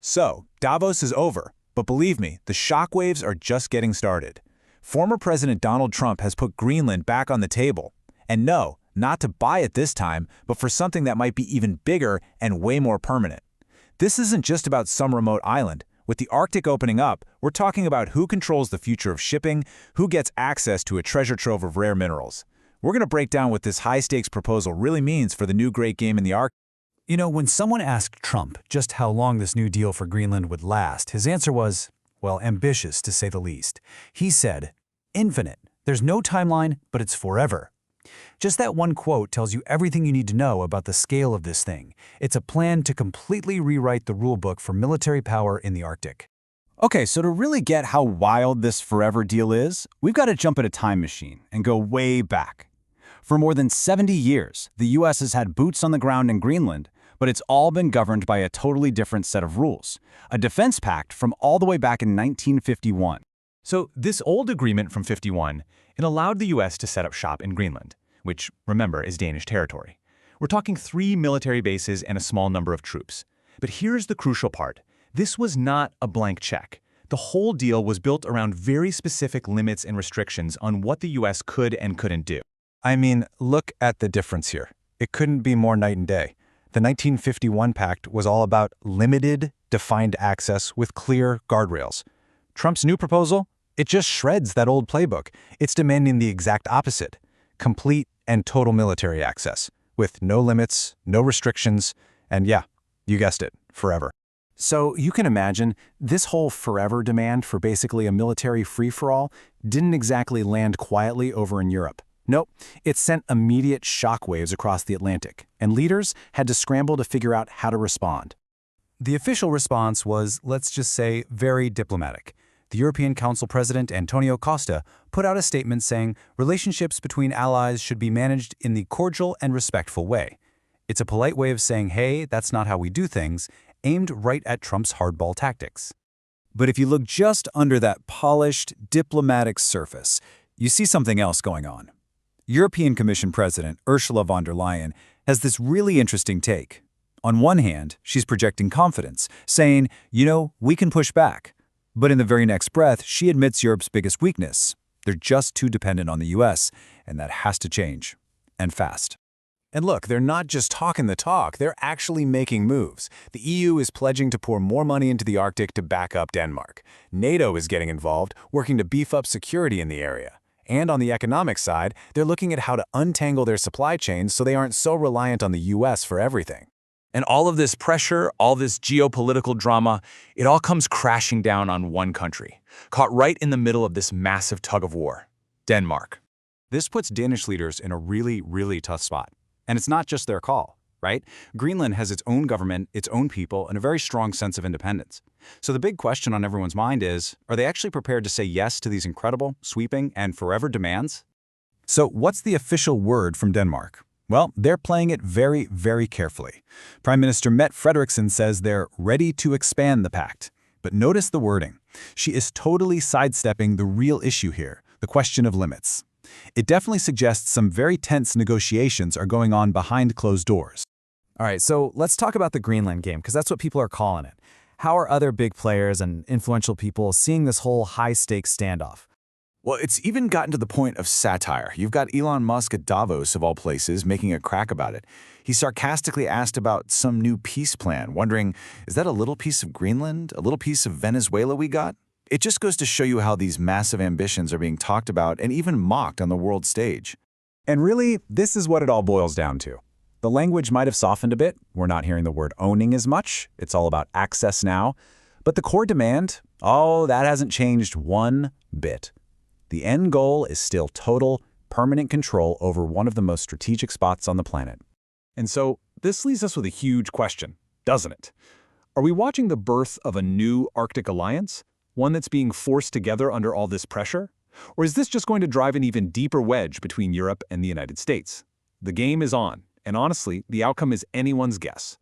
So, Davos is over, but believe me, the shockwaves are just getting started. Former President Donald Trump has put Greenland back on the table. And no, not to buy it this time, but for something that might be even bigger and way more permanent. This isn't just about some remote island. With the Arctic opening up, we're talking about who controls the future of shipping, who gets access to a treasure trove of rare minerals. We're going to break down what this high-stakes proposal really means for the new great game in the Arctic. You know, when someone asked Trump just how long this new deal for Greenland would last, his answer was, well, ambitious to say the least. He said, infinite. There's no timeline, but it's forever. Just that one quote tells you everything you need to know about the scale of this thing. It's a plan to completely rewrite the rulebook for military power in the Arctic. Okay, so to really get how wild this forever deal is, we've got to jump in a time machine and go way back. For more than 70 years, the U.S. has had boots on the ground in Greenland, but it's all been governed by a totally different set of rules, a defense pact from all the way back in 1951. So this old agreement from '51, it allowed the U.S. to set up shop in Greenland, which, remember, is Danish territory. We're talking 3 military bases and a small number of troops. But here's the crucial part. This was not a blank check. The whole deal was built around very specific limits and restrictions on what the U.S. could and couldn't do. I mean, look at the difference here. It couldn't be more night and day. The 1951 pact was all about limited, defined access with clear guardrails. Trump's new proposal? It just shreds that old playbook. It's demanding the exact opposite. Complete and total military access, with no limits, no restrictions, and yeah, you guessed it, forever. So you can imagine, this whole forever demand for basically a military free-for-all didn't exactly land quietly over in Europe. Nope, it sent immediate shockwaves across the Atlantic, and leaders had to scramble to figure out how to respond. The official response was, let's just say, very diplomatic. The European Council President Antonio Costa put out a statement saying relationships between allies should be managed in the cordial and respectful way. It's a polite way of saying, hey, that's not how we do things, aimed right at Trump's hardball tactics. But if you look just under that polished, diplomatic surface, you see something else going on. European Commission President Ursula von der Leyen has this really interesting take. On one hand, she's projecting confidence, saying, you know, we can push back. But in the very next breath, she admits Europe's biggest weakness. They're just too dependent on the U.S., and that has to change. And fast. And look, they're not just talking the talk, they're actually making moves. The EU is pledging to pour more money into the Arctic to back up Denmark. NATO is getting involved, working to beef up security in the area. And on the economic side, they're looking at how to untangle their supply chains so they aren't so reliant on the U.S. for everything. And all of this pressure, all this geopolitical drama, it all comes crashing down on one country, caught right in the middle of this massive tug of war, Denmark. This puts Danish leaders in a really, really tough spot. And it's not just their call, right? Greenland has its own government, its own people, and a very strong sense of independence. So the big question on everyone's mind is, are they actually prepared to say yes to these incredible, sweeping, and forever demands? So what's the official word from Denmark? Well, they're playing it very, very carefully. Prime Minister Mette Frederiksen says they're ready to expand the pact. But notice the wording. She is totally sidestepping the real issue here, the question of limits. It definitely suggests some very tense negotiations are going on behind closed doors. All right, so let's talk about the Greenland game, because that's what people are calling it. How are other big players and influential people seeing this whole high-stakes standoff? Well, it's even gotten to the point of satire. You've got Elon Musk at Davos, of all places, making a crack about it. He sarcastically asked about some new peace plan, wondering, is that a little piece of Greenland, a little piece of Venezuela we got? It just goes to show you how these massive ambitions are being talked about and even mocked on the world stage. And really, this is what it all boils down to. The language might have softened a bit. We're not hearing the word owning as much. It's all about access now. But the core demand, oh, that hasn't changed one bit. The end goal is still total, permanent control over one of the most strategic spots on the planet. And so this leaves us with a huge question, doesn't it? Are we watching the birth of a new Arctic alliance? One that's being forced together under all this pressure? Or is this just going to drive an even deeper wedge between Europe and the United States? The game is on, and honestly, the outcome is anyone's guess.